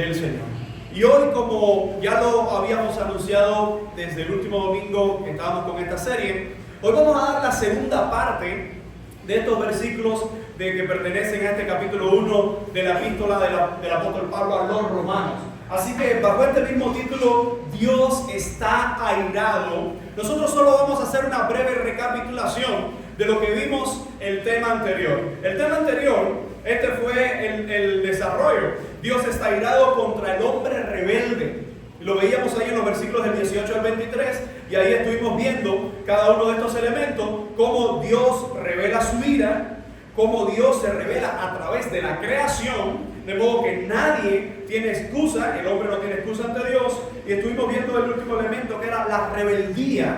del Señor. Y hoy, como ya lo habíamos anunciado desde el último domingo que estábamos con esta serie, hoy vamos a dar la segunda parte de estos versículos que pertenecen a este capítulo 1 de la epístola del apóstol Pablo a los romanos. Así que bajo este mismo título, Dios está airado, nosotros solo vamos a hacer una breve recapitulación de lo que vimos el tema anterior. El tema anterior, este fue el desarrollo. Dios está airado contra el hombre rebelde. Lo veíamos ahí en los versículos del 18 al 23, y ahí estuvimos viendo cada uno de estos elementos, cómo Dios revela su ira, cómo Dios se revela a través de la creación, de modo que nadie tiene excusa, el hombre no tiene excusa ante Dios, y estuvimos viendo el último elemento que era la rebeldía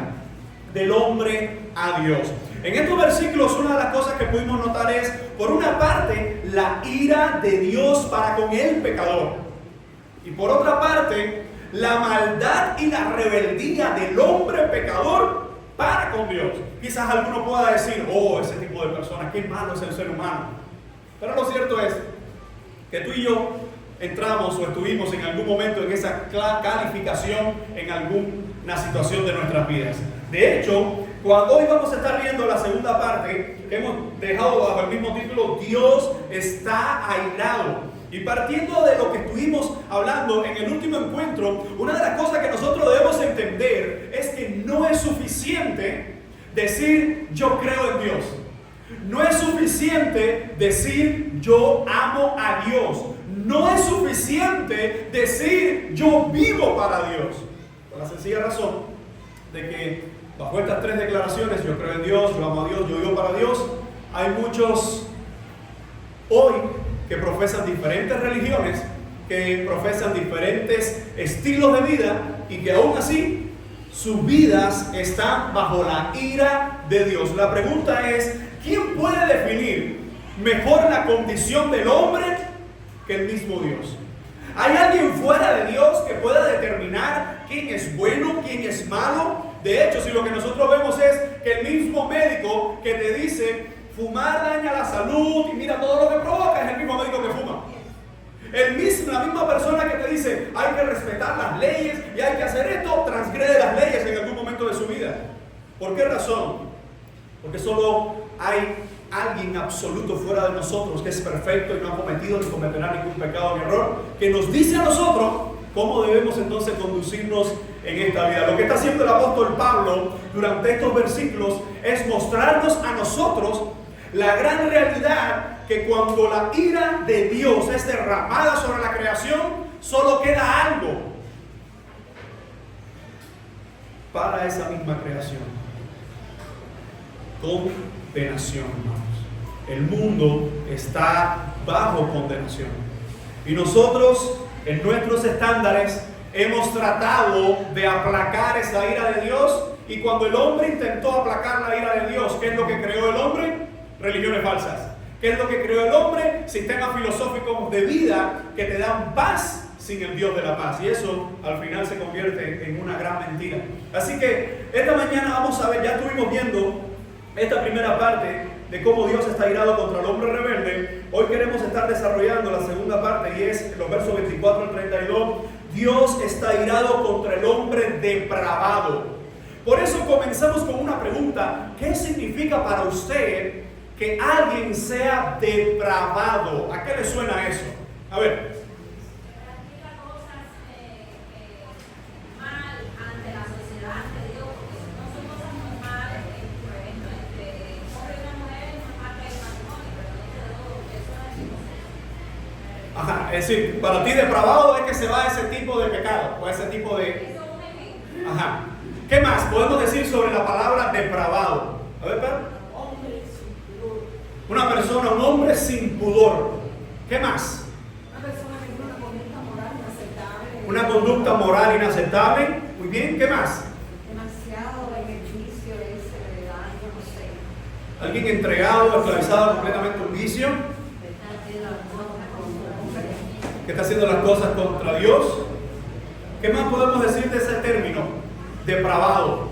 del hombre a Dios. En estos versículos una de las cosas que pudimos notar es, por una parte, la ira de Dios para con el pecador, y por otra parte, la maldad y la rebeldía del hombre pecador para con Dios. Quizás alguno pueda decir, oh, ese tipo de personas, qué malo es el ser humano. Pero lo cierto es que tú y yo entramos o estuvimos en algún momento en esa calificación en alguna situación de nuestras vidas. De hecho, cuando hoy vamos a estar viendo la segunda parte, que hemos dejado bajo el mismo título, Dios está airado. Y partiendo de lo que estuvimos hablando en el último encuentro, una de las cosas que nosotros debemos entender es que no es suficiente decir yo creo en Dios. No es suficiente decir yo amo a Dios. No es suficiente decir yo vivo para Dios. Por la sencilla razón de que bajo estas tres declaraciones, yo creo en Dios, yo amo a Dios, yo vivo para Dios, hay muchos hoy que profesan diferentes religiones, que profesan diferentes estilos de vida y que aún así sus vidas están bajo la ira de Dios. La pregunta es, ¿quién puede definir mejor la condición del hombre que el mismo Dios? ¿Hay alguien fuera de Dios que pueda determinar quién es bueno, quién es malo? De hecho, si lo que nosotros vemos es que el mismo médico que te dice fumar daña la salud y mira todo lo que provoca, es el mismo médico que fuma. La misma persona que te dice hay que respetar las leyes y hay que hacer esto, transgrede las leyes en algún momento de su vida. ¿Por qué razón? Porque solo hay alguien absoluto fuera de nosotros que es perfecto y no ha cometido ni cometerá ningún pecado ni error, que nos dice a nosotros cómo debemos entonces conducirnos en esta vida. Lo que está haciendo el apóstol Pablo durante estos versículos es mostrarnos a nosotros la gran realidad que cuando la ira de Dios es derramada sobre la creación, solo queda algo para esa misma creación: condenación, hermanos. El mundo está bajo condenación. Y nosotros, en nuestros estándares, hemos tratado de aplacar esa ira de Dios. Y cuando el hombre intentó aplacar la ira de Dios, ¿qué es lo que creó el hombre? Religiones falsas. ¿Qué es lo que creó el hombre? Sistemas filosóficos de vida que te dan paz sin el Dios de la paz. Y eso al final se convierte en una gran mentira. Así que esta mañana vamos a ver, ya estuvimos viendo esta primera parte de cómo Dios está airado contra el hombre rebelde. Hoy queremos estar desarrollando la segunda parte, y es los versos 24 al 32. Dios está airado contra el hombre depravado. Por eso comenzamos con una pregunta: ¿qué significa para usted que alguien sea depravado? ¿A qué le suena eso? A ver. Practica cosas mal ante la sociedad de Dios, porque no son cosas normales, por ejemplo, entre hombre y una mujer no es parte del matrimonio, pero no de todo, eso es inocente. Ajá, es decir, para ti depravado es que se va a ese tipo de pecado, o a ese tipo de... Eso es un ejemplo. Ajá. ¿Qué más podemos decir sobre la palabra depravado? A ver, Pedro. Una persona, un hombre sin pudor. ¿Qué más? Una persona que tiene una conducta moral inaceptable. Una conducta moral inaceptable. Muy bien, ¿qué más? Demasiado en el vicio, daño, no sé. Alguien entregado, esclavizado completamente a un vicio, que está haciendo las cosas contra Dios. ¿Qué más podemos decir de ese término? Depravado.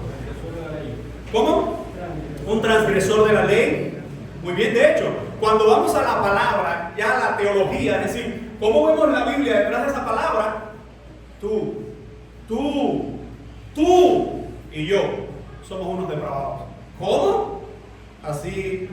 ¿Cómo? Un transgresor de la ley. Muy bien, de hecho, cuando vamos a la palabra, ya a la teología, es decir, ¿Cómo vemos en la Biblia detrás de esa palabra? Tú y yo somos unos depravados. ¿Cómo? Así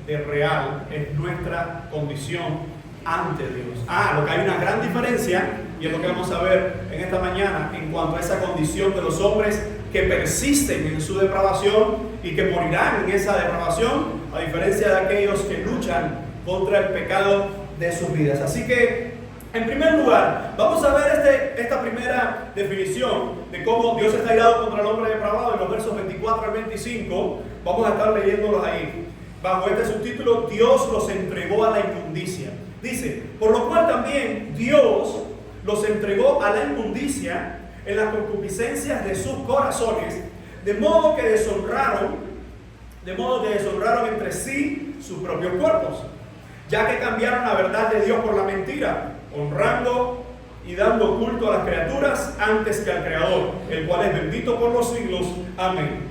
de real es nuestra condición ante Dios. Lo que hay una gran diferencia, y es lo que vamos a ver en esta mañana en cuanto a esa condición de los hombres que persisten en su depravación y que morirán en esa depravación, a diferencia de aquellos que luchan contra el pecado de sus vidas. Así que, en primer lugar, vamos a ver esta primera definición de cómo Dios está irado contra el hombre depravado en los versos 24 al 25. Vamos a estar leyéndolos ahí. Bajo este subtítulo, Dios los entregó a la inmundicia. Dice, por lo cual también Dios los entregó a la inmundicia en las concupiscencias de sus corazones, de modo que deshonraron entre sí sus propios cuerpos, ya que cambiaron la verdad de Dios por la mentira, honrando y dando culto a las criaturas antes que al Creador, el cual es bendito por los siglos. Amén.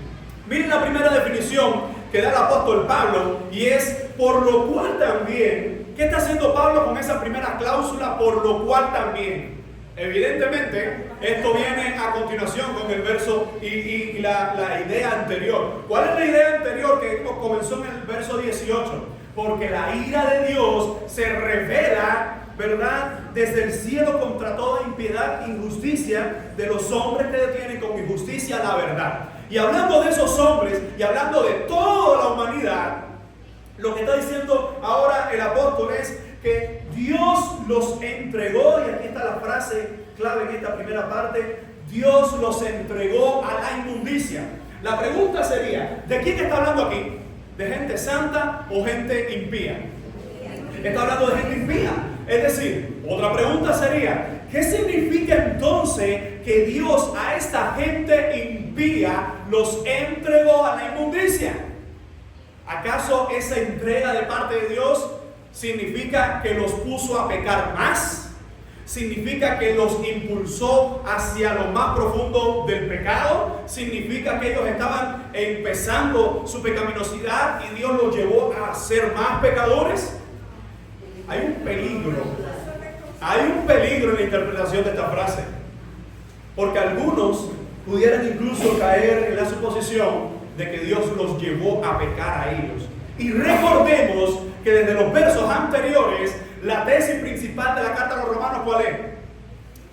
Miren la primera definición que da el apóstol Pablo, y es por lo cual también. ¿Qué está haciendo Pablo con esa primera cláusula, por lo cual también? Evidentemente, esto viene a continuación con el verso y la idea anterior. ¿Cuál es la idea anterior que comenzó en el verso 18? Porque la ira de Dios se revela, ¿verdad?, desde el cielo contra toda impiedad e injusticia de los hombres que detienen con injusticia la verdad. Y hablando de esos hombres y hablando de toda la humanidad, lo que está diciendo ahora el apóstol es que Dios los entregó, y aquí está la frase clave en esta primera parte: Dios los entregó a la inmundicia. La pregunta sería, ¿de quién está hablando aquí? ¿De gente santa o gente impía? Está hablando de gente impía. Es decir, otra pregunta sería, ¿qué significa entonces que Dios a esta gente impía los entregó a la inmundicia? ¿Acaso esa entrega de parte de Dios significa que los puso a pecar más? ¿Significa que los impulsó hacia lo más profundo del pecado? ¿Significa que ellos estaban empezando su pecaminosidad y Dios los llevó a ser más pecadores? Hay un peligro en la interpretación de esta frase, porque algunos pudieran incluso caer en la suposición de que Dios los llevó a pecar a ellos. Y recordemos que desde los versos anteriores, la tesis principal de la carta a los romanos, ¿cuál es?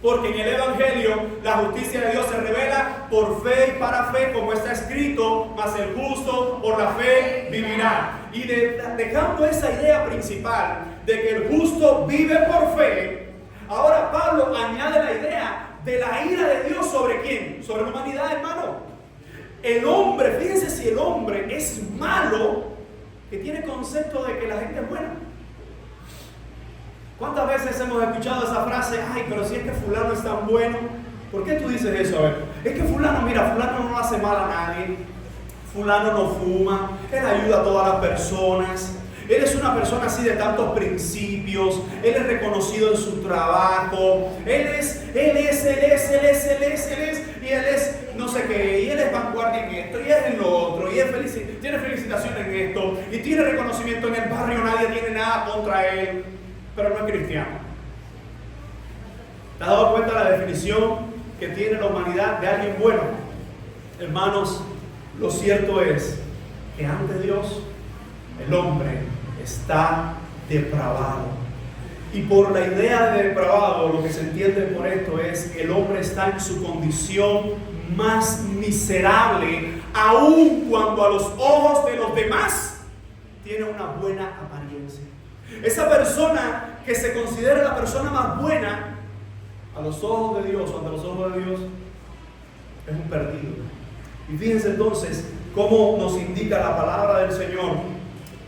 Porque en el Evangelio la justicia de Dios se revela por fe y para fe, como está escrito, mas el justo por la fe vivirá. Y dejando esa idea principal de que el justo vive por fe, ahora Pablo añade la idea de la ira de Dios ¿sobre quién? Sobre la humanidad, hermano. El hombre, fíjense si el hombre es malo, que tiene concepto de que la gente es buena. ¿Cuántas veces hemos escuchado esa frase? Ay, pero si es que fulano es tan bueno. ¿Por qué tú dices eso? A ver, es que fulano, mira, fulano no hace mal a nadie. Fulano no fuma. Él ayuda a todas las personas. Él es una persona así de tantos principios. Él es reconocido en su trabajo. Él es, y él es no sé qué, y él es vanguardia en esto, y él en lo otro, y él tiene felicitación en esto, y tiene reconocimiento en el barrio, nadie tiene nada contra él, pero no es cristiano. ¿Te has dado cuenta de la definición que tiene la humanidad de alguien bueno? Hermanos, lo cierto es que ante Dios el hombre está depravado. Y por la idea de depravado, lo que se entiende por esto es que el hombre está en su condición más miserable, aun cuando a los ojos de los demás tiene una buena apariencia. Esa persona que se considera la persona más buena, a los ojos de Dios o ante los ojos de Dios, es un perdido. Y fíjense entonces cómo nos indica la palabra del Señor,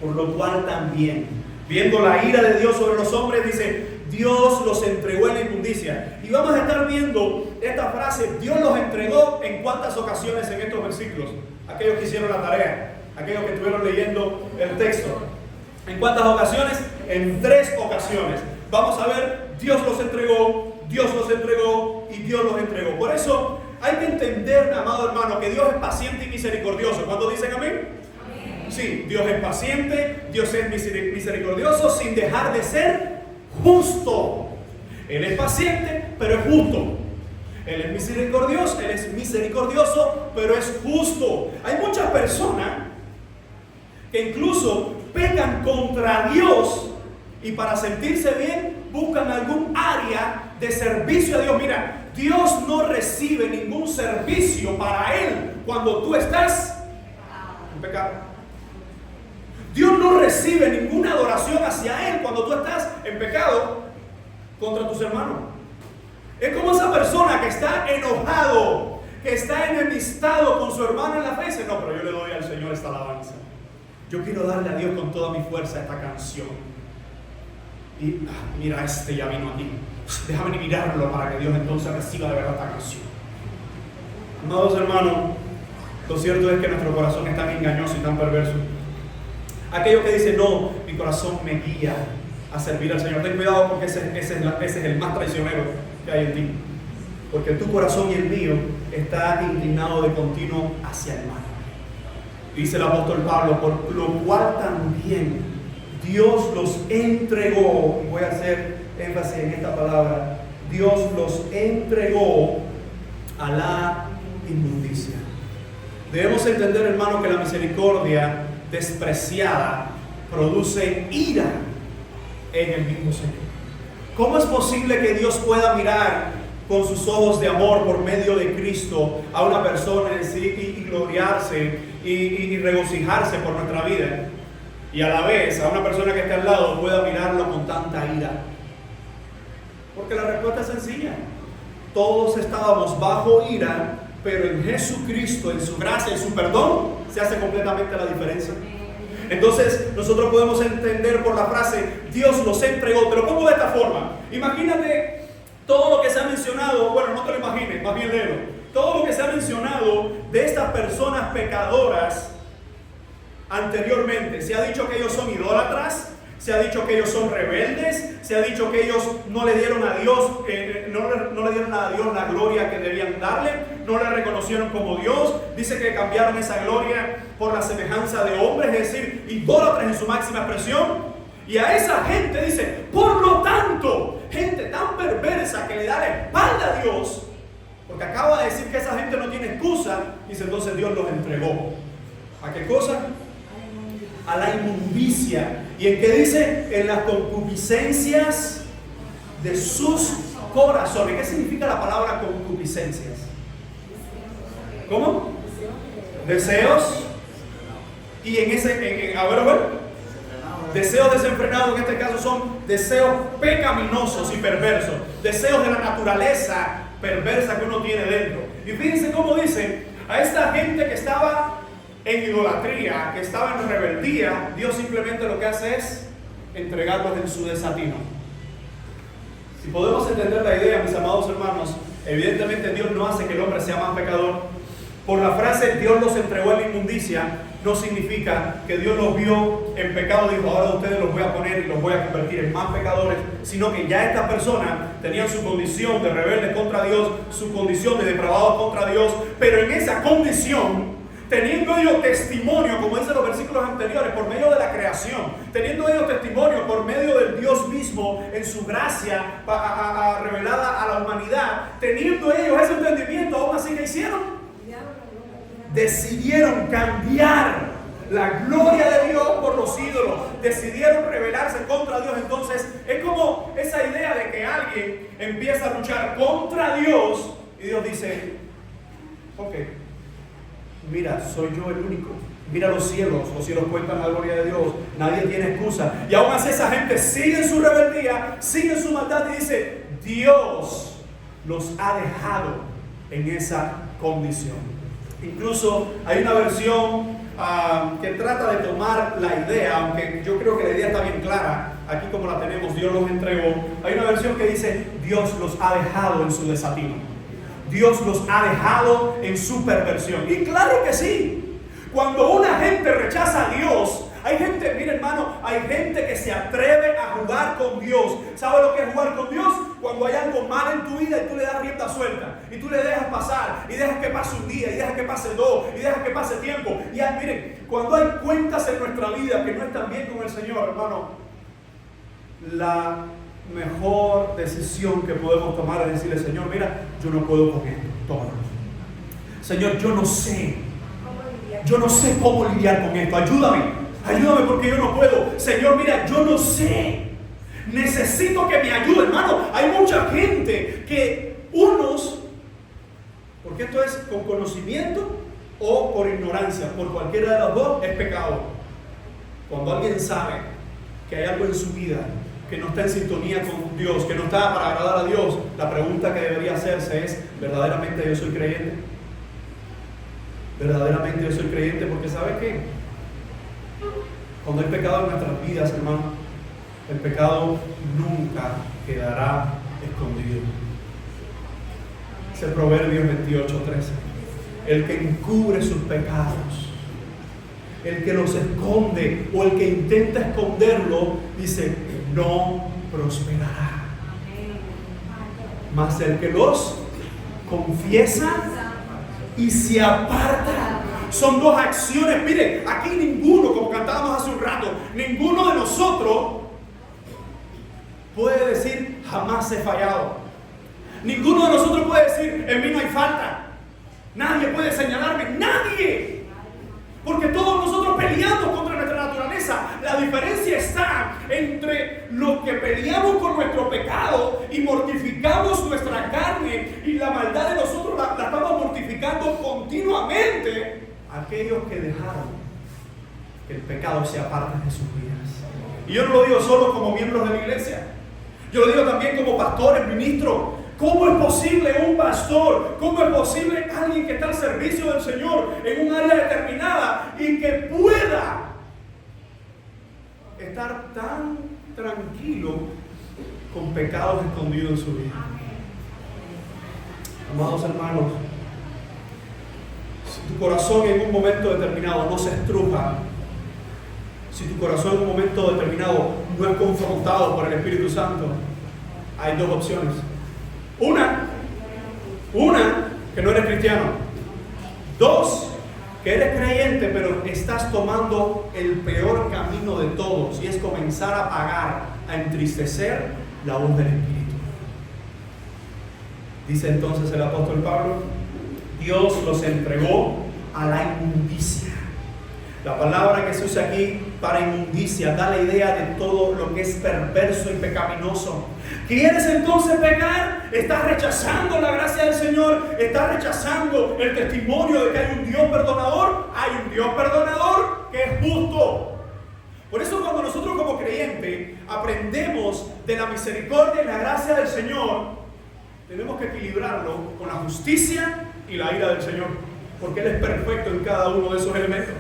por lo cual también, viendo la ira de Dios sobre los hombres, dice, Dios los entregó en la inmundicia. Y vamos a estar viendo esta frase, Dios los entregó, en cuántas ocasiones en estos versículos. Aquellos que hicieron la tarea, aquellos que estuvieron leyendo el texto. ¿En cuántas ocasiones? En 3 ocasiones. Vamos a ver, Dios los entregó y Dios los entregó. Por eso hay que entender, amado hermano, que Dios es paciente y misericordioso. ¿Cuántos dicen amén? Sí, Dios es paciente, Dios es misericordioso sin dejar de ser justo. Él es paciente, pero es justo. Él es misericordioso, pero es justo. Hay muchas personas que incluso pecan contra Dios y para sentirse bien buscan algún área de servicio a Dios. Mira, Dios no recibe ningún servicio para Él cuando tú estás en pecado. Dios no recibe ninguna adoración hacia Él cuando tú estás en pecado contra tus hermanos. Es como esa persona que está enojado, que está enemistado con su hermano en la fe y dice: no, pero yo le doy al Señor esta alabanza. Yo quiero darle a Dios con toda mi fuerza esta canción. Y mira, este ya vino aquí. Déjame mirarlo para que Dios entonces reciba de verdad esta canción. Amados hermanos, lo cierto es que nuestro corazón es tan engañoso y tan perverso. Aquello que dice: no, mi corazón me guía a servir al Señor. Ten cuidado, porque ese es el más traicionero que hay en ti. Porque tu corazón y el mío está inclinado de continuo hacia el mal. Dice el apóstol Pablo: por lo cual también Dios los entregó. Voy a hacer énfasis en esta palabra. Dios los entregó a la inmundicia. Debemos entender, hermano, que la misericordia despreciada produce ira en el mismo Señor. ¿Cómo es posible que Dios pueda mirar con sus ojos de amor por medio de Cristo a una persona y gloriarse y regocijarse por nuestra vida, y a la vez a una persona que está al lado pueda mirarlo con tanta ira? Porque la respuesta es sencilla. Todos estábamos bajo ira, pero en Jesucristo, en su gracia, en su perdón, se hace completamente la diferencia. Entonces nosotros podemos entender por la frase: Dios los entregó. Te lo pongo de esta forma. Imagínate todo lo que se ha mencionado. Bueno, no te lo imagines, más bien léelo. Todo lo que se ha mencionado de estas personas pecadoras anteriormente. Se ha dicho que ellos son idólatras, se ha dicho que ellos son rebeldes, se ha dicho que ellos no le dieron a Dios, no le dieron a Dios la gloria que debían darle, no le reconocieron como Dios. Dice que cambiaron esa gloria por la semejanza de hombres, es decir, idólatras en su máxima expresión. Y a esa gente dice: por lo tanto, gente tan perversa que le da la espalda a Dios, porque acaba de decir que esa gente no tiene excusa, dice: entonces Dios los entregó. ¿A qué cosa? A la inmundicia. ¿Y en qué dice? En las concupiscencias de sus corazones. ¿Qué significa la palabra concupiscencias? ¿Cómo? Deseos. Y en ese, a ver. Deseos desenfrenados, en este caso son deseos pecaminosos y perversos. Deseos de la naturaleza perversa que uno tiene dentro. Y fíjense cómo dice: a esta gente que estaba en idolatría, que estaba en rebeldía, Dios simplemente lo que hace es entregarlos en su desatino. Si podemos entender la idea, mis amados hermanos, evidentemente Dios no hace que el hombre sea más pecador. Por la frase Dios los entregó en la inmundicia, no significa que Dios los vio en pecado y dijo: ahora ustedes los voy a poner y los voy a convertir en más pecadores, sino que ya estas personas tenían su condición de rebeldes contra Dios, su condición de depravados contra Dios, pero en esa condición, teniendo ellos testimonio, como dicen los versículos anteriores, por medio de la creación, teniendo ellos testimonio por medio del Dios mismo en su gracia revelada a la humanidad, teniendo ellos ese entendimiento, aún así, ¿qué hicieron? Decidieron cambiar la gloria de Dios por los ídolos, decidieron rebelarse contra Dios. Entonces es como esa idea de que alguien empieza a luchar contra Dios y Dios dice: ok, mira, soy yo el único. Mira los cielos cuentan la gloria de Dios, nadie tiene excusa. Y aún así esa gente sigue en su rebeldía, sigue en su maldad y dice: Dios los ha dejado en esa condición. Incluso hay una versión que trata de tomar la idea, aunque yo creo que la idea está bien clara, aquí como la tenemos: Dios los entregó. Hay una versión que dice: Dios los ha dejado en su desatino. Dios los ha dejado en su perversión. Y claro que sí, cuando una gente rechaza a Dios, hay gente, mira hermano, hay gente que se atreve a jugar con Dios. ¿Sabe lo que es jugar con Dios? Cuando hay algo malo en tu vida y tú le das rienda suelta, y tú le dejas pasar, y dejas que pase un día, y dejas que pase dos, y dejas que pase tiempo. Y miren, cuando hay cuentas en nuestra vida que no están bien con el Señor, hermano, mejor decisión que podemos tomar es decirle, Señor, mira, yo no puedo con esto, tómalo. Señor, yo no sé cómo lidiar con esto, ayúdame porque yo no puedo. Señor, mira, yo no sé, necesito que me ayude, hermano. Hay mucha gente que porque esto es con conocimiento o por ignorancia, por cualquiera de las dos es pecado. Cuando alguien sabe que hay algo en su vida que no está en sintonía con Dios, que no está para agradar a Dios, la pregunta que debería hacerse es, ¿verdaderamente yo soy creyente? ¿Verdaderamente yo soy creyente? Porque ¿sabe qué? Cuando hay pecado en nuestras vidas, hermano, el pecado nunca quedará escondido. Dice Proverbios 28:13. El que encubre sus pecados, el que los esconde o el que intenta esconderlo, dice, no prosperará. Mas el que los confiesa y se aparta. Son dos acciones. Mire, aquí ninguno, como cantábamos hace un rato, ninguno de nosotros puede decir jamás he fallado. Ninguno de nosotros puede decir en mí no hay falta. Nadie puede señalarme, nadie. Porque todos nosotros peleamos contra nuestra naturaleza. La diferencia está entre los que peleamos con nuestro pecado y mortificamos nuestra carne, y la maldad de nosotros la estamos mortificando continuamente. Aquellos que dejaron que el pecado sea parte de sus vidas. Y yo no lo digo solo como miembros de la iglesia, yo lo digo también como pastores, ministros. ¿Cómo es posible un pastor? ¿Cómo es posible alguien que está al servicio del Señor en un área determinada y que pueda estar tan tranquilo con pecados escondidos en su vida? Amados hermanos, si tu corazón en un momento determinado no se estruja, si tu corazón en un momento determinado no es confrontado por el Espíritu Santo, hay dos opciones. Una, que no eres cristiano. Dos, que eres creyente, pero estás tomando el peor camino de todos, y es comenzar a apagar, a entristecer la voz del Espíritu. Dice entonces el apóstol Pablo, Dios los entregó a la inmundicia. La palabra que se usa aquí para inmundicia da la idea de todo lo que es perverso y pecaminoso. ¿Quieres entonces pecar? ¿Estás rechazando la gracia del Señor? ¿Estás rechazando el testimonio de que hay un Dios perdonador? Hay un Dios perdonador que es justo. Por eso cuando nosotros como creyentes aprendemos de la misericordia y la gracia del Señor, tenemos que equilibrarlo con la justicia y la ira del Señor, porque Él es perfecto en cada uno de esos elementos.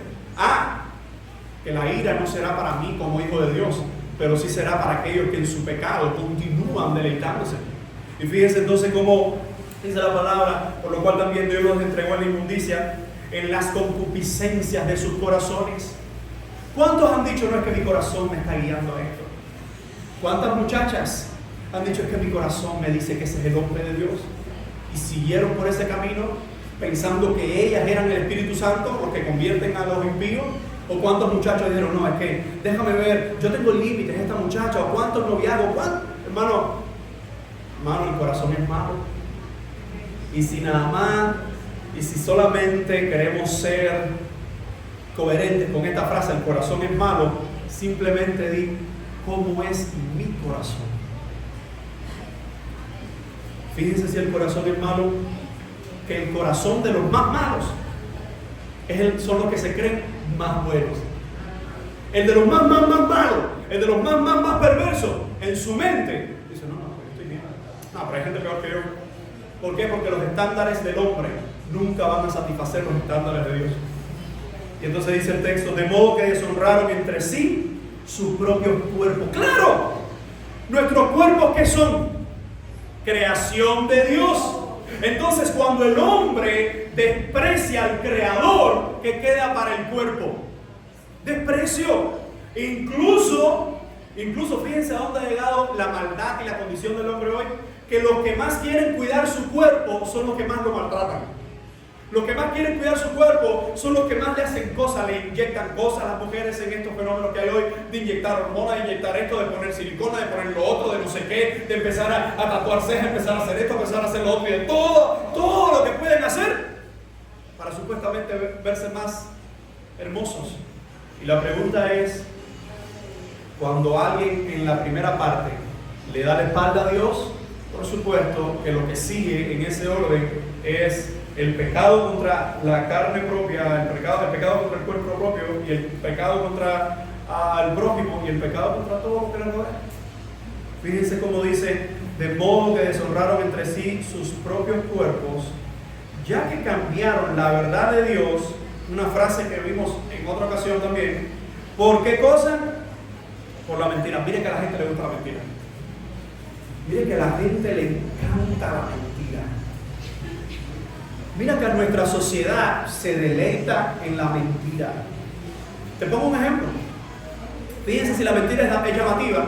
Que la ira no será para mí como hijo de Dios, pero sí será para aquellos que en su pecado continúan deleitándose. Y fíjense entonces cómo dice la palabra, por lo cual también Dios los entregó a la inmundicia en las concupiscencias de sus corazones. ¿Cuántos han dicho, no es que mi corazón me está guiando a esto? ¿Cuántas muchachas han dicho, es que mi corazón me dice que ese es el hombre de Dios? Y siguieron por ese camino pensando que ellas eran el Espíritu Santo, los que convierten a los impíos. ¿O cuántos muchachos dijeron, no, es que déjame ver, yo tengo límites, esta muchacha? ¿O cuántos noviazgos? Hermano, el corazón es malo. Y si nada más, y si solamente queremos ser coherentes con esta frase, el corazón es malo, simplemente di, ¿cómo es mi corazón? Fíjense si el corazón es malo, que el corazón de los más malos son los que se creen más buenos. El de los más malos, el de los más perversos, en su mente dice, no, yo estoy bien. No, pero hay gente peor que yo. ¿Por qué? Porque los estándares del hombre nunca van a satisfacer los estándares de Dios. Y entonces dice el texto, de modo que deshonraron entre sí sus propios cuerpos. ¡Claro! Nuestros cuerpos, ¿qué son? Creación de Dios. Entonces cuando el hombre desprecia al Creador, ¿qué queda para el cuerpo? Desprecio. Incluso fíjense a dónde ha llegado la maldad y la condición del hombre hoy, que los que más quieren cuidar su cuerpo son los que más lo maltratan. Los que más quieren cuidar su cuerpo son los que más le hacen cosas, le inyectan cosas a las mujeres en estos fenómenos que hay hoy, de inyectar hormonas, de inyectar esto, de poner silicona, de poner lo otro, de no sé qué, de empezar a tatuar cejas, empezar a hacer esto, empezar a hacer lo otro, y de todo lo que pueden hacer para supuestamente verse más hermosos. Y la pregunta es, cuando alguien en la primera parte le da la espalda a Dios, por supuesto que lo que sigue en ese orden es el pecado contra la carne propia, el pecado contra el cuerpo propio, y el pecado contra el prójimo, y el pecado contra todo lo que le rodea. Fíjense cómo dice: de modo que deshonraron entre sí sus propios cuerpos, ya que cambiaron la verdad de Dios, una frase que vimos en otra ocasión también. ¿Por qué cosa? Por la mentira. Miren que a la gente le gusta la mentira. Miren que a la gente le encanta la mentira. Mira que a nuestra sociedad se deleita en la mentira. Te pongo un ejemplo. Fíjense si la mentira es llamativa,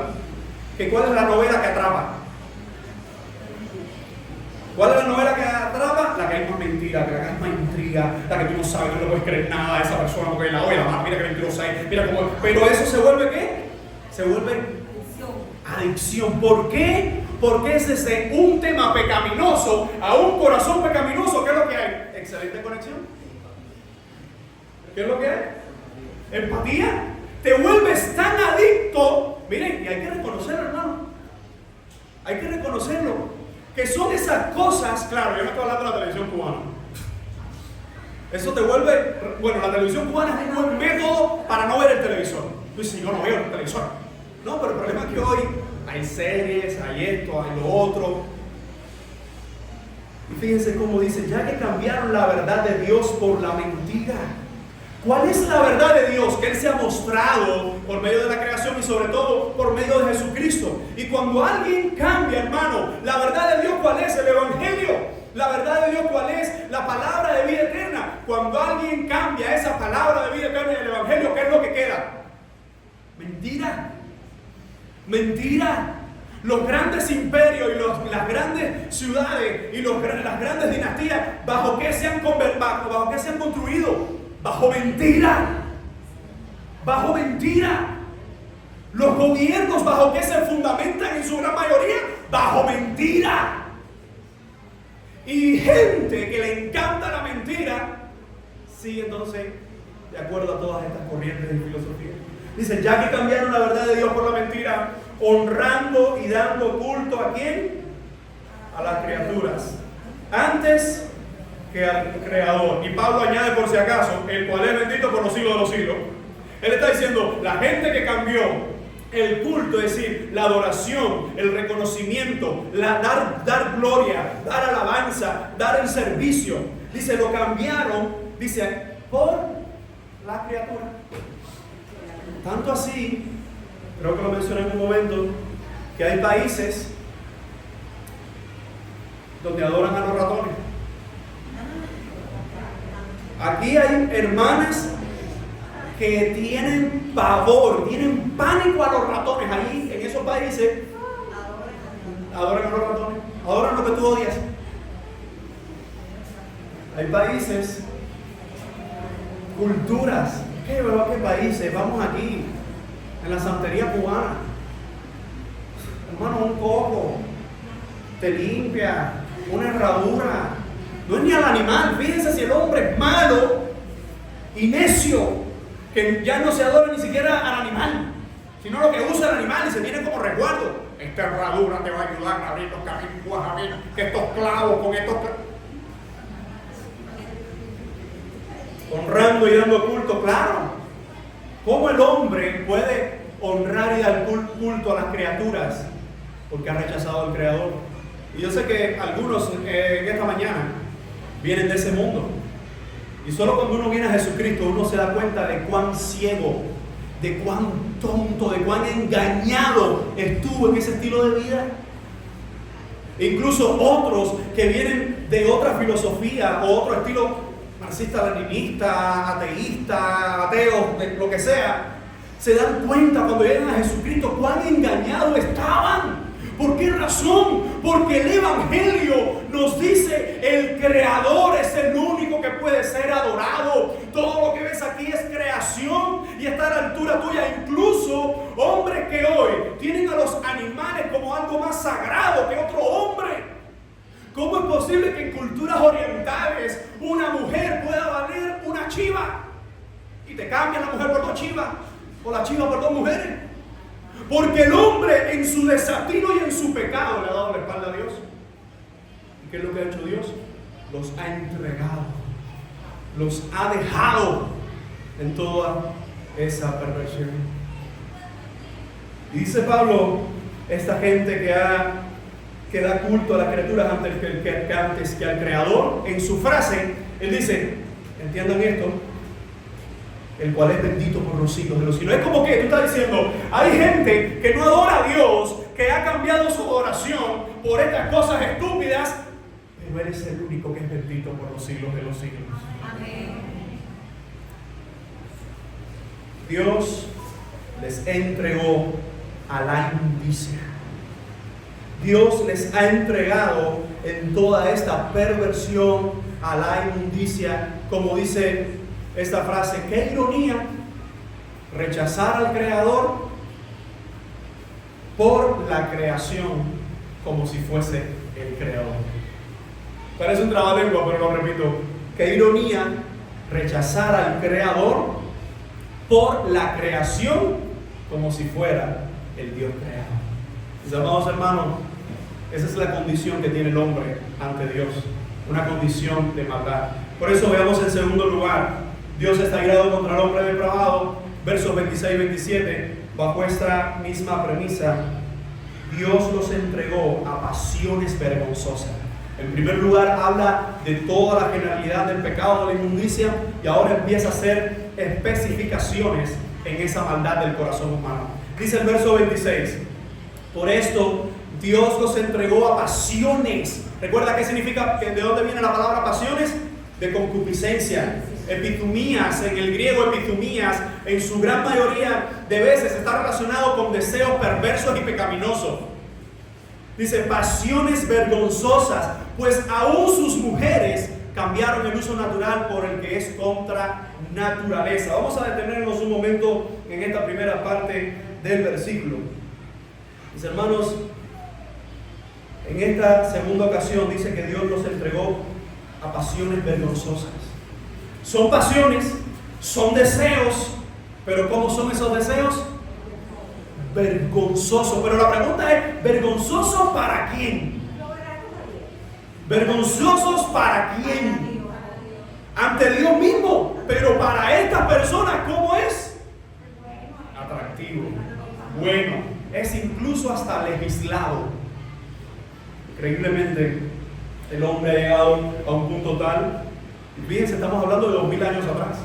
que ¿cuál es la novela que atrapa? ¿Cuál es la novela que atrapa? La que hay más mentira, la que hay más intriga, la que tú no sabes, no le puedes creer nada a esa persona porque la oye la más, mira que mentirosa es, mira cómo. Pero eso se vuelve ¿qué? Se vuelve adicción. ¿Por qué? Porque es desde un tema pecaminoso a un corazón pecaminoso. ¿Qué es lo que hay? Excelente conexión. ¿Qué es lo que hay? Empatía. Te vuelves tan adicto. Miren, y hay que reconocerlo, hermano. Hay que reconocerlo. Que son esas cosas, claro, yo no estoy hablando de la televisión cubana. Eso te vuelve, bueno, la televisión cubana es un buen método para no ver el televisor. Tú dices, yo no veo el televisor. No, pero el problema es que hoy hay series, hay esto, hay lo otro. Y fíjense cómo dice, ya que cambiaron la verdad de Dios por la mentira. ¿Cuál es la verdad de Dios? Que Él se ha mostrado por medio de la creación y sobre todo por medio de Jesucristo. Y cuando alguien cambia, hermano, la verdad de Dios, ¿cuál es? El Evangelio. La verdad de Dios, ¿cuál es? La palabra de vida eterna. Cuando alguien cambia esa palabra de vida eterna y el Evangelio, ¿qué es lo que queda? Mentira. Mentira. Los grandes imperios y las grandes ciudades y las grandes dinastías, ¿bajo qué se han construido? Bajo mentira. Bajo mentira. Los gobiernos, ¿bajo qué se fundamentan en su gran mayoría? Bajo mentira. Y gente que le encanta la mentira sigue entonces de acuerdo a todas estas corrientes de filosofía. Dice, ya que cambiaron la verdad de Dios por la mentira, honrando y dando culto ¿a quién? A las criaturas, antes que al Creador. Y Pablo añade, por si acaso, el cual es bendito por los siglos de los siglos. Él está diciendo, la gente que cambió el culto, es decir, la adoración, el reconocimiento, dar gloria, dar alabanza, dar el servicio, dice, lo cambiaron, dice, por la criatura. Tanto así, creo que lo mencioné en un momento, que hay países donde adoran a los ratones. Aquí hay hermanas que tienen pavor, tienen pánico a los ratones. Ahí en esos países adoran a los ratones, adoran lo que tú odias. Hay países, culturas. ¿Qué países? Vamos aquí, en la santería cubana. Hermano, un coco te limpia, una herradura. No es ni al animal. Fíjense si el hombre es malo y necio, que ya no se adora ni siquiera al animal, sino lo que usa el animal y se tiene como resguardo. Esta herradura te va a ayudar a abrir los caminos, tú vas a ver que estos clavos con estos honrando y dando culto, claro. ¿Cómo el hombre puede honrar y dar culto a las criaturas? Porque ha rechazado al Creador. Y yo sé que algunos en esta mañana vienen de ese mundo. Y solo cuando uno viene a Jesucristo, uno se da cuenta de cuán ciego, de cuán tonto, de cuán engañado estuvo en ese estilo de vida. E incluso otros que vienen de otra filosofía o otro estilo marxista-leninista, ateísta, ateo, de lo que sea, se dan cuenta cuando llegan a Jesucristo cuán engañados estaban, ¿Por qué razón? Porque el Evangelio nos dice el Creador es el único que puede ser adorado. Todo lo que ves aquí es creación y está a la altura tuya. Incluso hombres que hoy tienen a los animales como algo más sagrado que otro hombre. ¿Cómo es posible que en culturas orientales una mujer pueda valer una chiva? Y te cambian la mujer por 2 chivas o la chiva por 2 mujeres. Porque el hombre en su desatino y en su pecado le ha dado la espalda a Dios. ¿Y qué es lo que ha hecho Dios? Los ha entregado, los ha dejado en toda esa perversión. Y dice Pablo, esta gente que da culto a las criaturas antes que al Creador, en su frase, él dice, entiendan esto, el cual es bendito por los siglos de los siglos. Es como que tú estás diciendo, hay gente que no adora a Dios, que ha cambiado su adoración por estas cosas estúpidas, pero Él es el único que es bendito por los siglos de los siglos. Amén. Dios les entregó a la inmundicia. Dios les ha entregado en toda esta perversión a la inmundicia, como dice esta frase, qué ironía, rechazar al Creador por la creación como si fuese el Creador. Parece un trabalengua, pero lo repito, qué ironía, rechazar al Creador por la creación como si fuera el Dios creador. Mis amados hermanos, esa es la condición que tiene el hombre ante Dios, una condición de maldad. Por eso veamos en segundo lugar, Dios está irado contra el hombre depravado, versos 26 y 27, bajo esta misma premisa, Dios los entregó a pasiones vergonzosas. En primer lugar habla de toda la generalidad del pecado, de la inmundicia, y ahora empieza a hacer especificaciones en esa maldad del corazón humano. Dice el verso 26, por esto Dios los entregó a pasiones. ¿Recuerda qué significa? ¿De dónde viene la palabra pasiones? De concupiscencia. Epitumías, en el griego epitumías, en su gran mayoría de veces está relacionado con deseos perversos y pecaminosos. Dice pasiones vergonzosas, pues aún sus mujeres cambiaron el uso natural por el que es contra naturaleza. Vamos a detenernos un momento en esta primera parte del versículo. Mis hermanos, en esta segunda ocasión dice que Dios los entregó a pasiones vergonzosas. Son pasiones, son deseos, pero ¿cómo son esos deseos? Vergonzosos. Pero la pregunta es, ¿vergonzosos para quién? ¿Vergonzosos para quién? Ante Dios mismo. Pero para estas personas, ¿cómo es? Atractivo, bueno, es incluso hasta legislado. Increíblemente, el hombre ha llegado a un punto tal. Fíjense, estamos hablando de 2000 años atrás.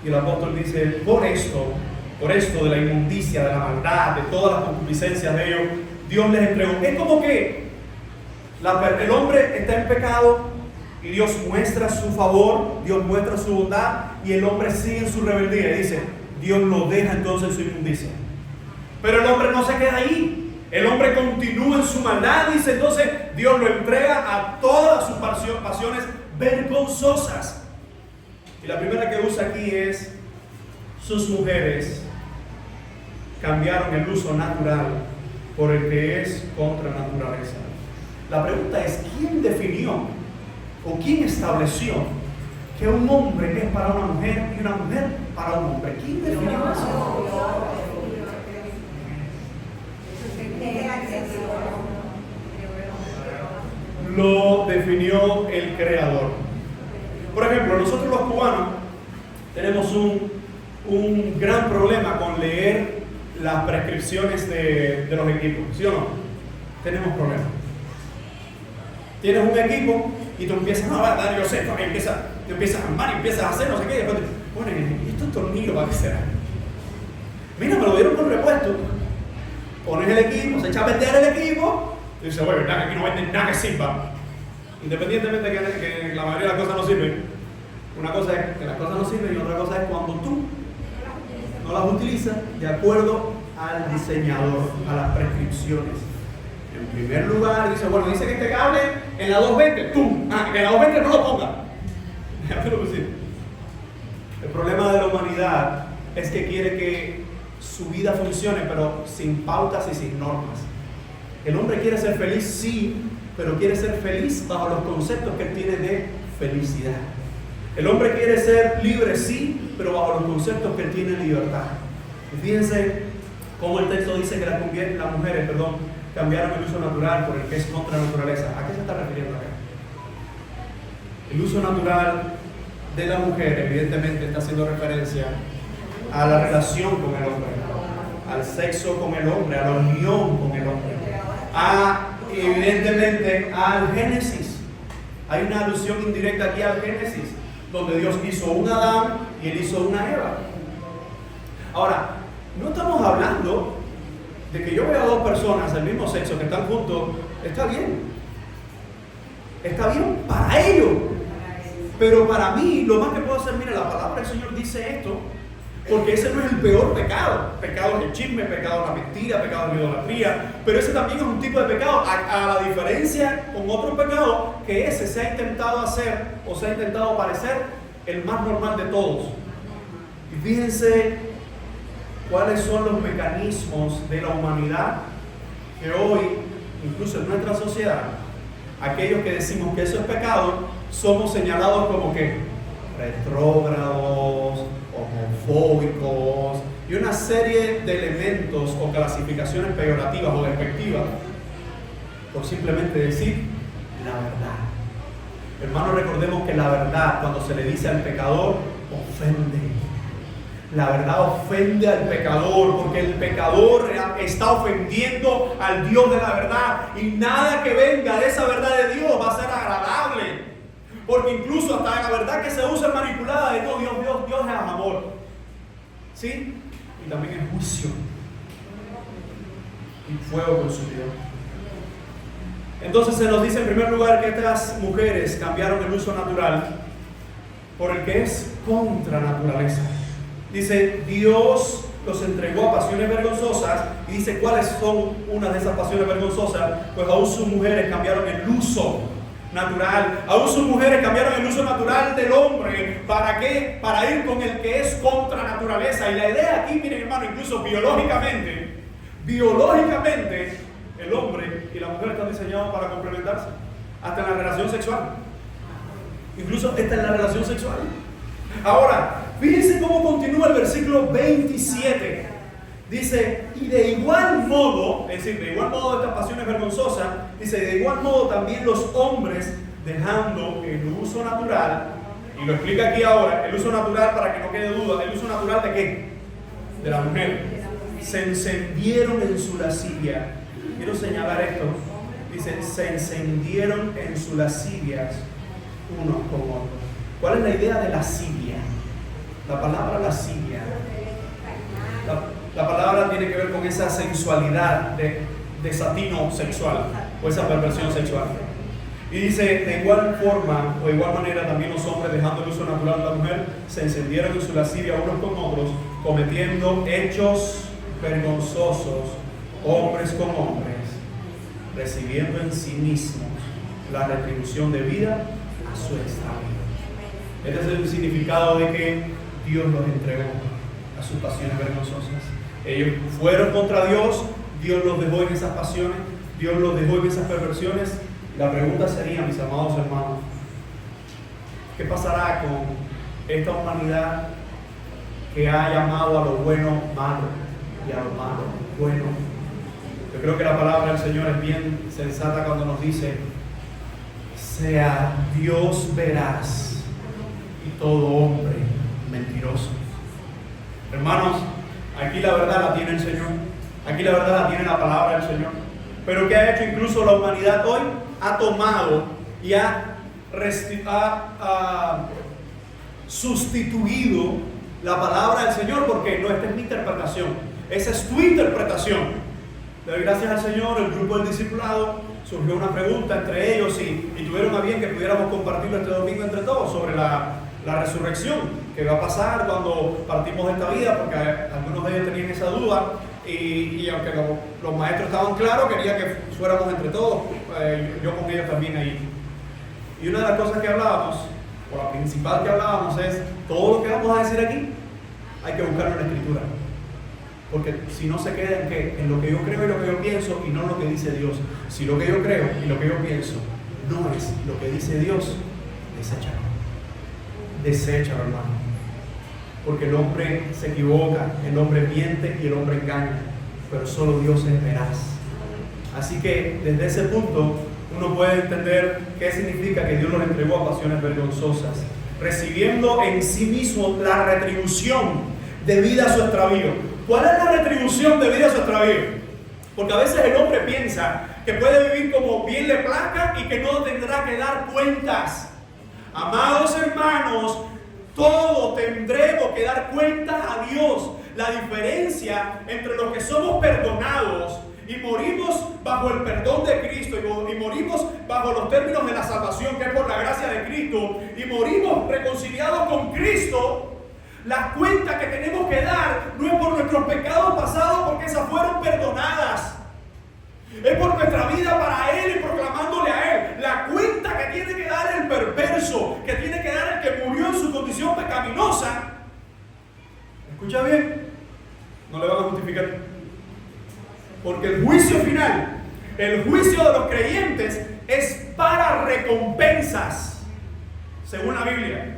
Y el apóstol dice, por esto de la inmundicia, de la maldad, de todas las concupiscencias de ellos, Dios les entregó. Es como que el hombre está en pecado y Dios muestra su favor, Dios muestra su bondad, y el hombre sigue en su rebeldía. Y dice, Dios lo deja entonces en su inmundicia. Pero el hombre no se queda ahí. El hombre continúa en su maldad, dice, entonces Dios lo entrega a todas sus pasiones vergonzosas. Y la primera que usa aquí es, sus mujeres cambiaron el uso natural por el que es contra naturaleza. La pregunta es, ¿quién definió o quién estableció que un hombre es para una mujer y una mujer para un hombre? ¿Quién definió eso? Lo definió el Creador. Por ejemplo, nosotros los cubanos tenemos un gran problema con leer las prescripciones de los equipos, ¿sí o no? Tenemos problemas. Tienes un equipo y tú empiezas a dar, yo sé, tú empiezas a armar y empiezas a hacer no sé qué, y después te ponen, ¿y estos tornillos para qué será? Mira, me lo dieron con repuesto. Pones el equipo, se echa a vender el equipo y dice, bueno, verdad que aquí no venden nada que sirva. Independientemente de que la mayoría de las cosas no sirven, una cosa es que las cosas no sirven y otra cosa es cuando tú no las utilizas de acuerdo al diseñador, a las prescripciones. En primer lugar, dice, bueno, dice que este cable en la 220, ¡tum! En la 220 no lo ponga. El problema de la humanidad es que quiere que su vida funcione, pero sin pautas y sin normas. El hombre quiere ser feliz, sí, pero quiere ser feliz bajo los conceptos que él tiene de felicidad. El hombre quiere ser libre, sí, pero bajo los conceptos que él tiene de libertad. Y fíjense cómo el texto dice que las mujeres, cambiaron el uso natural por el que es contra naturaleza. ¿A qué se está refiriendo acá? El uso natural de la mujer, evidentemente, está haciendo referencia a la relación con el hombre, al sexo con el hombre, a la unión con el hombre, evidentemente al Génesis. Hay una alusión indirecta aquí al Génesis, donde Dios hizo un Adán y Él hizo una Eva. Ahora, no estamos hablando de que yo vea a dos personas del mismo sexo que están juntos. Está bien para ellos, pero para mí lo más que puedo hacer, mira, la palabra del Señor dice esto, porque ese no es el peor pecado. Pecado es el chisme, pecado es la mentira, pecado es la idolatría, pero ese también es un tipo de pecado, a la diferencia con otro pecado, que ese se ha intentado hacer o se ha intentado parecer el más normal de todos. Y fíjense cuáles son los mecanismos de la humanidad que hoy, incluso en nuestra sociedad, aquellos que decimos que eso es pecado, somos señalados como que retrógrados, homofóbicos y una serie de elementos o clasificaciones peyorativas o despectivas por simplemente decir la verdad. Hermanos, recordemos que la verdad, cuando se le dice al pecador, ofende. La verdad ofende al pecador, porque el pecador está ofendiendo al Dios de la verdad, y nada que venga de esa verdad de Dios va a ser agradable. Porque incluso hasta la verdad que se usa manipulada de no, Dios es amor. ¿Sí? Y también es juicio. Y fuego consumidor. Entonces se nos dice en primer lugar que estas mujeres cambiaron el uso natural por el que es contra naturaleza. Dice, Dios los entregó a pasiones vergonzosas, y dice cuáles son unas de esas pasiones vergonzosas. Pues aún sus mujeres cambiaron el uso natural. Aún sus mujeres cambiaron el uso natural del hombre. ¿Para qué? Para ir con el que es contra naturaleza. Y la idea aquí, miren hermano, incluso biológicamente, el hombre y la mujer están diseñados para complementarse. Hasta en la relación sexual. Incluso esta es la relación sexual. Ahora, fíjense cómo continúa el versículo 27. Dice, y de igual modo, es decir, de igual modo estas pasiones vergonzosas, dice, de igual modo también los hombres, dejando el uso natural, y lo explica aquí ahora, el uso natural, para que no quede duda, ¿el uso natural de qué? De la mujer. Se encendieron en su lascivia. Quiero señalar esto. Dice, se encendieron en sus lascivias unos con otros. ¿Cuál es la idea de lascivia? La palabra lascivia, la palabra tiene que ver con esa sensualidad de desatino sexual o esa perversión sexual. Y dice, de igual forma o de igual manera también los hombres, dejando el uso natural de la mujer, se encendieron en su lascivia unos con otros, cometiendo hechos vergonzosos, hombres con hombres, recibiendo en sí mismos la retribución debida a su extravío. Este es el significado de que Dios los entregó a sus pasiones vergonzosas. Ellos fueron contra Dios, Dios los dejó en esas pasiones, Dios los dejó en esas perversiones. La pregunta sería, mis amados hermanos, ¿qué pasará con esta humanidad que ha llamado a lo bueno malo y a lo malo bueno? Yo creo que la palabra del Señor es bien sensata cuando nos dice, sea Dios veraz y todo hombre mentiroso. Hermanos, aquí la verdad la tiene el Señor, aquí la verdad la tiene la palabra del Señor. Pero ¿qué ha hecho incluso la humanidad hoy? Ha tomado y ha sustituido la palabra del Señor, porque no, esta es mi interpretación, esa es tu interpretación. Doy gracias al Señor, el grupo del discipulado, surgió una pregunta entre ellos y tuvieron a bien que pudiéramos compartirlo este domingo entre todos sobre la resurrección, que va a pasar cuando partimos de esta vida, porque algunos de ellos tenían esa duda, Y aunque los maestros estaban claros, quería que fuéramos entre todos, yo con ellos también ahí. Y una de las cosas que hablábamos, o la principal que hablábamos, es todo lo que vamos a decir aquí hay que buscarlo en la Escritura, porque si no se queda en que en lo que yo creo y lo que yo pienso y no lo que dice Dios. Si lo que yo creo y lo que yo pienso no es lo que dice Dios, deséchalo, hermano, porque el hombre se equivoca, el hombre miente y el hombre engaña, pero solo Dios es veraz. Así que desde ese punto uno puede entender qué significa que Dios los entregó a pasiones vergonzosas, recibiendo en sí mismo la retribución debida a su extravío. ¿Cuál es la retribución debida a su extravío? Porque a veces el hombre piensa que puede vivir como bien le plazca y que no tendrá que dar cuentas. Amados hermanos, todos tendremos que dar cuentas a Dios. La diferencia entre los que somos perdonados y morimos bajo el perdón de Cristo y morimos bajo los términos de la salvación, que es por la gracia de Cristo, y morimos reconciliados con Cristo, la cuenta que tenemos que dar no es por nuestros pecados pasados, porque esas fueron perdonadas. Es por nuestra vida para Él y proclamándole a Él. La cuenta que tiene que dar el perverso, que tiene que dar el que murió en su condición pecaminosa, escucha bien, no le van a justificar. Porque el juicio final, el juicio de los creyentes, es para recompensas, según la Biblia.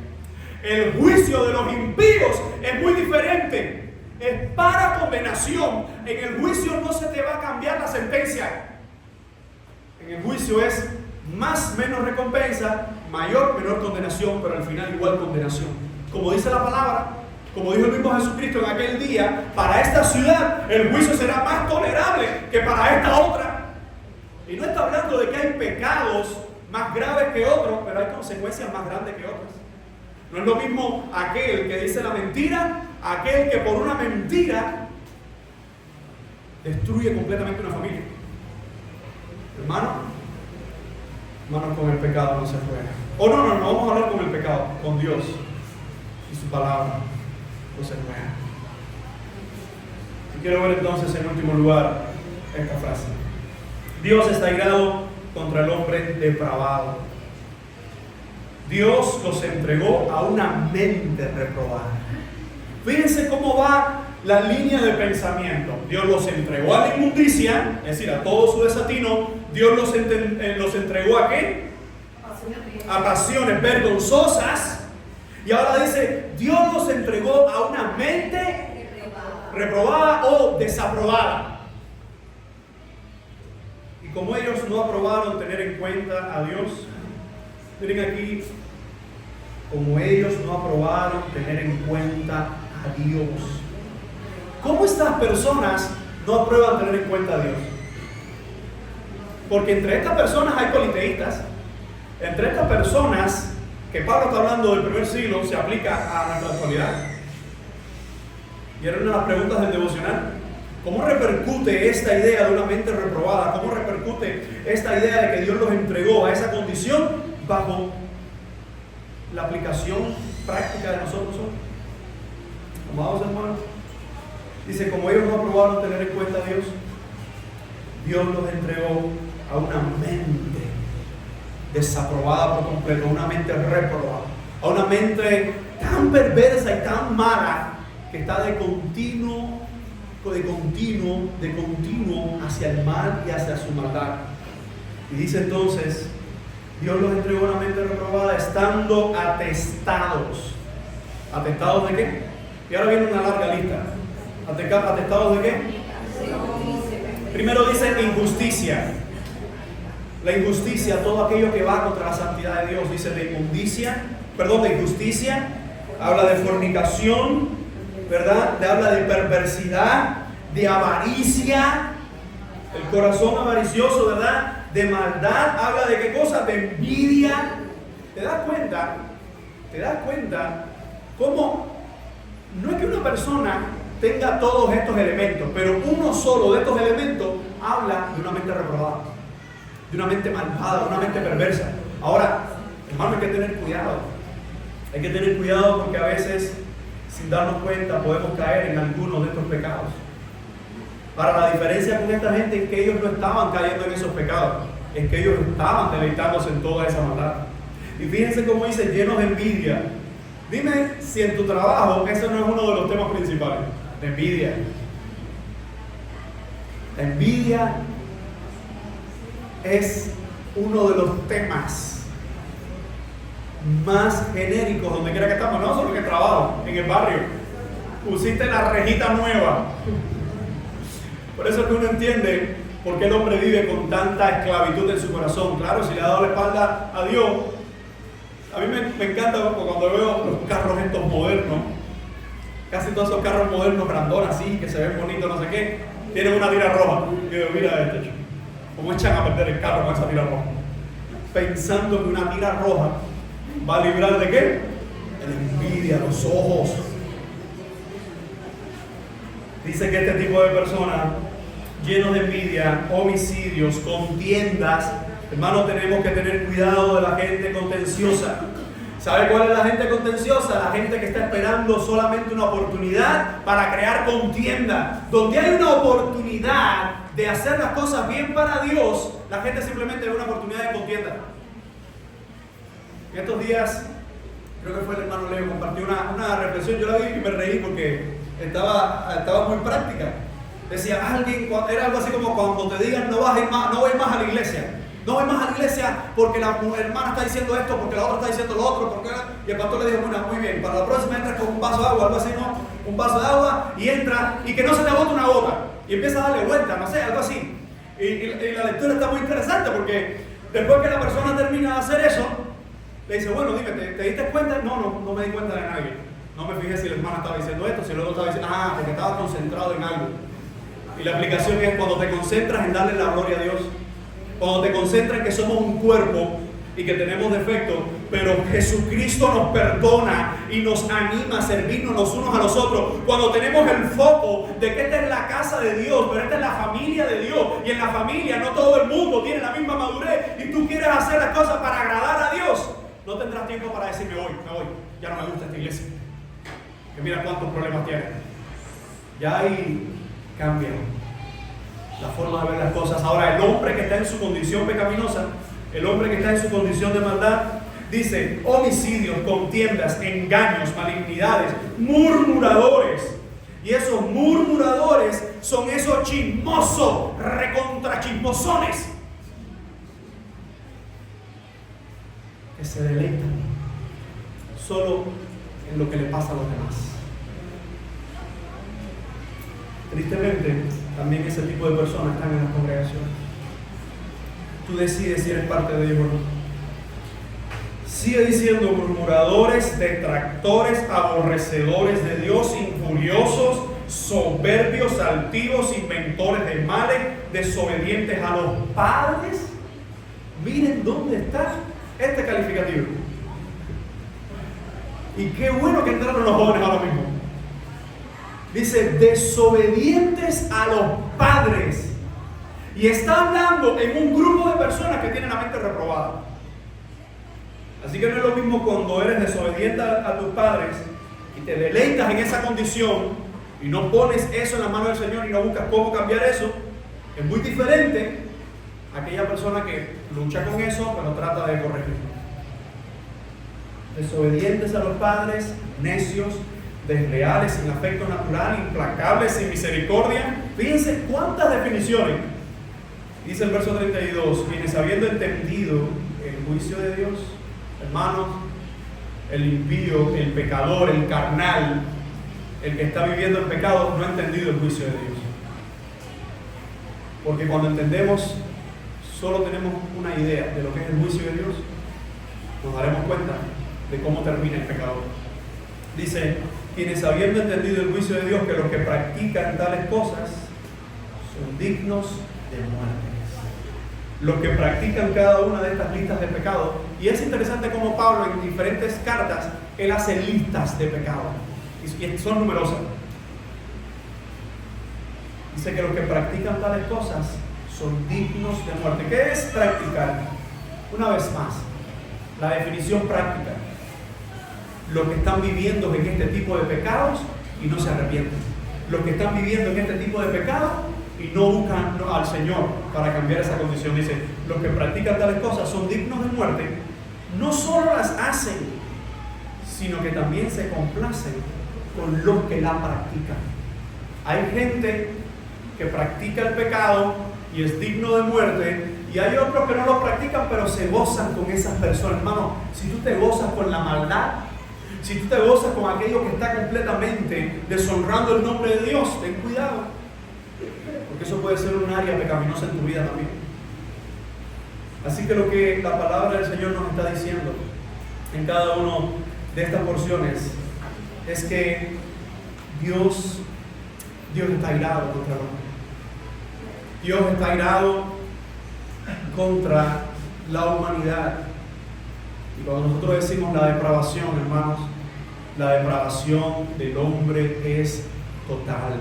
El juicio de los impíos es muy diferente, es para condenación. En el juicio no se te va a cambiar la sentencia. En el juicio es menos recompensa, menor condenación, pero al final igual condenación. Como dice la palabra, como dijo el mismo Jesucristo en aquel día, para esta ciudad el juicio será más tolerable que para esta otra. Y no está hablando de que hay pecados más graves que otros, pero hay consecuencias más grandes que otras. No es lo mismo aquel que dice la mentira, aquel que por una mentira destruye completamente una familia. Hermanos, con el pecado no se juega. No vamos a hablar con el pecado, con Dios y su palabra no se juega. Y quiero ver entonces en último lugar esta frase. Dios está airado contra el hombre depravado. Dios los entregó a una mente reprobada. Fíjense cómo va la línea de pensamiento. Dios los entregó a la inmundicia, es decir, a todo su desatino. Dios los entregó ¿a qué? A pasiones vergonzosas. Y ahora dice, Dios los entregó a una mente reprobada o desaprobada. Y como ellos no aprobaron tener en cuenta a Dios, miren aquí, como ellos no aprobaron tener en cuenta a Dios. ¿Cómo estas personas no aprueban tener en cuenta a Dios? Porque entre estas personas hay politeístas. Entre estas personas, que Pablo está hablando del primer siglo, se aplica a nuestra actualidad. Y era una de las preguntas del devocional. ¿Cómo repercute esta idea de una mente reprobada? ¿Cómo repercute esta idea de que Dios los entregó a esa condición bajo la aplicación práctica de nosotros hoy? Amados hermanos, dice, como ellos no aprobaron tener en cuenta a Dios, Dios los entregó a una mente desaprobada por completo, a una mente reprobada, a una mente tan perversa y tan mala que está de continuo hacia el mal y hacia su maldad. Y dice entonces, Dios los entregó a una mente reprobada estando atestados. ¿Atestados de qué? Y ahora viene una larga lista. ¿Atestados de qué? Primero dice injusticia. La injusticia, todo aquello que va contra la santidad de Dios. Dice de injusticia. Habla de fornicación, ¿verdad? Habla de perversidad, de avaricia. El corazón avaricioso, ¿verdad? De maldad. Habla de qué cosa? De envidia. ¿Te das cuenta cómo no es que una persona tenga todos estos elementos, pero uno solo de estos elementos habla de una mente reprobada, de una mente malvada, de una mente perversa? Ahora, hermano, hay que tener cuidado. Hay que tener cuidado porque a veces, sin darnos cuenta, podemos caer en algunos de estos pecados. Ahora, la diferencia con esta gente es que ellos no estaban cayendo en esos pecados, es que ellos estaban deleitándose en toda esa maldad. Y fíjense cómo dice, llenos de envidia. Dime si en tu trabajo ese no es uno de los temas principales, la envidia. La envidia es uno de los temas más genéricos donde quiera que estamos, no solo que trabajo, en el barrio. Pusiste la rejita nueva. Por eso es que uno entiende por qué el hombre vive con tanta esclavitud en su corazón. Claro, si le ha dado la espalda a Dios. A mí me encanta cuando veo los carros estos modernos, casi todos esos carros modernos grandones así, que se ven bonitos, no sé qué, tienen una tira roja. Y yo digo, mira este chico, cómo echan a perder el carro con esa tira roja. Pensando que una tira roja va a librar de qué? De la envidia, los ojos. Dice que este tipo de personas, llenos de envidia, homicidios, contiendas. Hermano, tenemos que tener cuidado de la gente contenciosa. ¿Sabe cuál es la gente contenciosa? La gente que está esperando solamente una oportunidad para crear contienda. Donde hay una oportunidad de hacer las cosas bien para Dios, la gente simplemente ve una oportunidad de contienda. En estos días, creo que fue el hermano Leo, compartió una reflexión. Yo la vi y me reí porque estaba muy práctica. Decía, era algo así como cuando te digan no voy más a la iglesia. No voy más a la iglesia porque la hermana está diciendo esto, porque la otra está diciendo lo otro, y el pastor le dijo, bueno, muy bien, para la próxima entras con un vaso de agua, algo así, ¿no? Un vaso de agua, y entra, y que no se te bote una gota, y empieza a darle vuelta, no sé, algo así. Y la lectura está muy interesante porque después que la persona termina de hacer eso, le dice, bueno, dime, ¿te diste cuenta? No me di cuenta de nadie. No me fijé si la hermana estaba diciendo esto, si el otro estaba diciendo, porque estaba concentrado en algo. Y la aplicación es cuando te concentras en darle la gloria a Dios. Cuando te concentras en que somos un cuerpo y que tenemos defectos, pero Jesucristo nos perdona y nos anima a servirnos los unos a los otros. Cuando tenemos el foco de que esta es la casa de Dios, pero esta es la familia de Dios, y en la familia no todo el mundo tiene la misma madurez, y tú quieres hacer las cosas para agradar a Dios, no tendrás tiempo para decir me voy, ya no me gusta esta iglesia, que mira cuántos problemas tiene. Ya ahí cambia la forma de ver las cosas. Ahora, el hombre que está en su condición pecaminosa, el hombre que está en su condición de maldad, dice homicidios, contiendas, engaños, malignidades, murmuradores. Y esos murmuradores son esos chismosos, recontrachismosones, que se deleitan solo en lo que le pasa a los demás. Tristemente, también ese tipo de personas están en las congregaciones. Tú decides si eres parte de ellos o no. Sigue diciendo murmuradores, detractores, aborrecedores de Dios, injuriosos, soberbios, altivos, inventores de males, desobedientes a los padres. Miren dónde está este calificativo. Y qué bueno que entraron los jóvenes ahora mismo. Dice, desobedientes a los padres. Y está hablando en un grupo de personas que tienen la mente reprobada. Así que no es lo mismo cuando eres desobediente a tus padres y te deleitas en esa condición y no pones eso en la mano del Señor y no buscas cómo cambiar eso. Es muy diferente a aquella persona que lucha con eso pero trata de corregirlo. Desobedientes a los padres, necios, desleales, sin afecto natural, implacables, sin misericordia. Fíjense cuántas definiciones. Dice el verso 32, quienes habiendo entendido el juicio de Dios, hermanos, el impío, el pecador, el carnal, el que está viviendo el pecado, no ha entendido el juicio de Dios. Porque cuando entendemos, solo tenemos una idea de lo que es el juicio de Dios, nos daremos cuenta de cómo termina el pecador. Dice, quienes habiendo entendido el juicio de Dios, que los que practican tales cosas son dignos de muerte. Los que practican cada una de estas listas de pecados. Y es interesante cómo Pablo en diferentes cartas, él hace listas de pecados. Y son numerosas. Dice que los que practican tales cosas son dignos de muerte. ¿Qué es practicar? Una vez más, la definición práctica. Los que están viviendo en este tipo de pecados y no se arrepienten. Los que están viviendo en este tipo de pecados y no buscan al Señor para cambiar esa condición. Dice, los que practican tales cosas son dignos de muerte, no solo las hacen, sino que también se complacen con los que la practican. Hay gente que practica el pecado y es digno de muerte, y hay otros que no lo practican pero se gozan con esas personas. Hermano, si tú te gozas con la maldad, si tú te gozas con aquello que está completamente deshonrando el nombre de Dios, ten cuidado, porque eso puede ser un área pecaminosa en tu vida también. Así que lo que la palabra del Señor nos está diciendo en cada una de estas porciones es que Dios está airado contra el hombre. Dios está airado contra la humanidad. Y cuando nosotros decimos la depravación, hermanos, la depravación del hombre es total.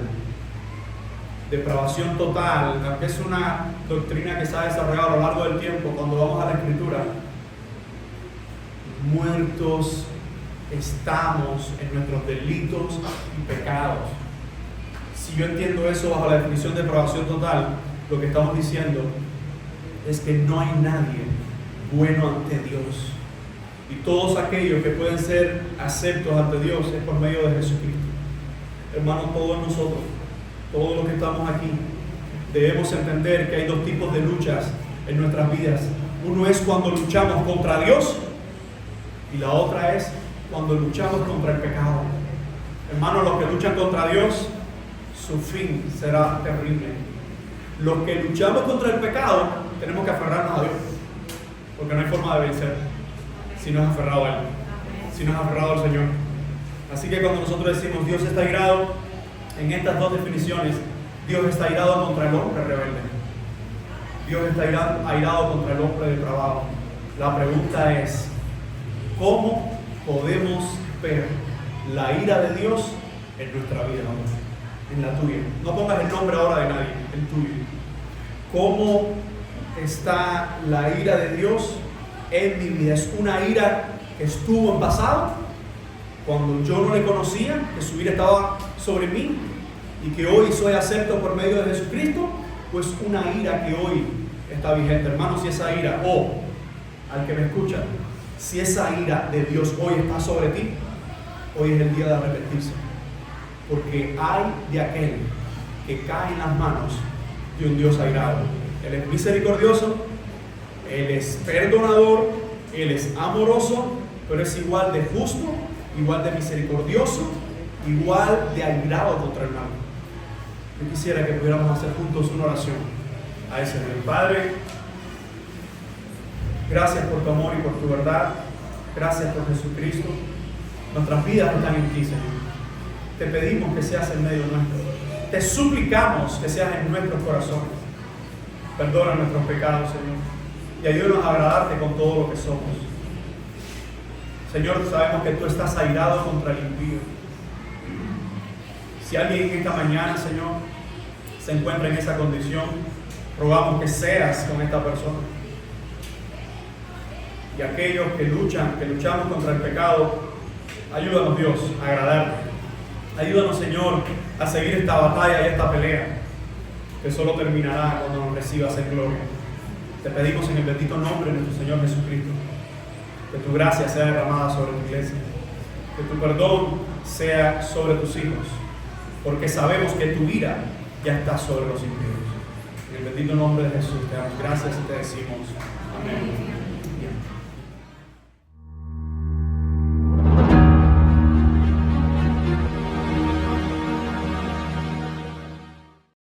Depravación total, aunque es una doctrina que se ha desarrollado a lo largo del tiempo. Cuando vamos a la Escritura, muertos estamos en nuestros delitos y pecados. Si yo entiendo eso bajo la definición de depravación total, lo que estamos diciendo es que no hay nadie bueno ante Dios. Y todos aquellos que pueden ser aceptos ante Dios es por medio de Jesucristo. Hermanos, todos nosotros, todos los que estamos aquí, debemos entender que hay dos tipos de luchas en nuestras vidas. Uno es cuando luchamos contra Dios y la otra es cuando luchamos contra el pecado. Hermanos, los que luchan contra Dios, su fin será terrible. Los que luchamos contra el pecado, tenemos que aferrarnos a Dios, porque no hay forma de vencer si no es aferrado a Él, si no es aferrado al Señor. Así que cuando nosotros decimos Dios está airado, en estas dos definiciones, Dios está airado contra el hombre rebelde. Dios está airado contra el hombre depravado. La pregunta es, ¿cómo podemos ver la ira de Dios en nuestra vida, en la tuya? No pongas el nombre ahora de nadie, el tuyo. ¿Cómo está la ira de Dios en mi vida? ¿Es una ira que estuvo en pasado, cuando yo no le conocía, que su ira estaba sobre mí y que hoy soy acepto por medio de Jesucristo? Pues una ira que hoy está vigente. Hermanos, si esa ira, al que me escucha, si esa ira de Dios hoy está sobre ti, hoy es el día de arrepentirse, porque hay de aquel que cae en las manos de un Dios airado. Él es misericordioso, Él es perdonador, Él es amoroso, pero es igual de justo, igual de misericordioso, igual de airado contra el mal. Yo quisiera que pudiéramos hacer juntos una oración a ese Dios. Padre, gracias por tu amor y por tu verdad. Gracias por Jesucristo. Nuestras vidas están en ti, Señor. Te pedimos que seas en medio nuestro. Te suplicamos que seas en nuestros corazones. Perdona nuestros pecados, Señor, y ayúdanos a agradarte con todo lo que somos. Señor, sabemos que tú estás airado contra el impío. Si alguien en esta mañana, Señor, se encuentra en esa condición, rogamos que seas con esta persona. Y aquellos que luchamos contra el pecado, ayúdanos, Dios, a agradarte. Ayúdanos, Señor, a seguir esta batalla y esta pelea, que solo terminará cuando nos recibas en gloria. Te pedimos en el bendito nombre de nuestro Señor Jesucristo, que tu gracia sea derramada sobre tu iglesia, que tu perdón sea sobre tus hijos, porque sabemos que tu ira ya está sobre los impíos. En el bendito nombre de Jesús te damos gracias y te decimos amén.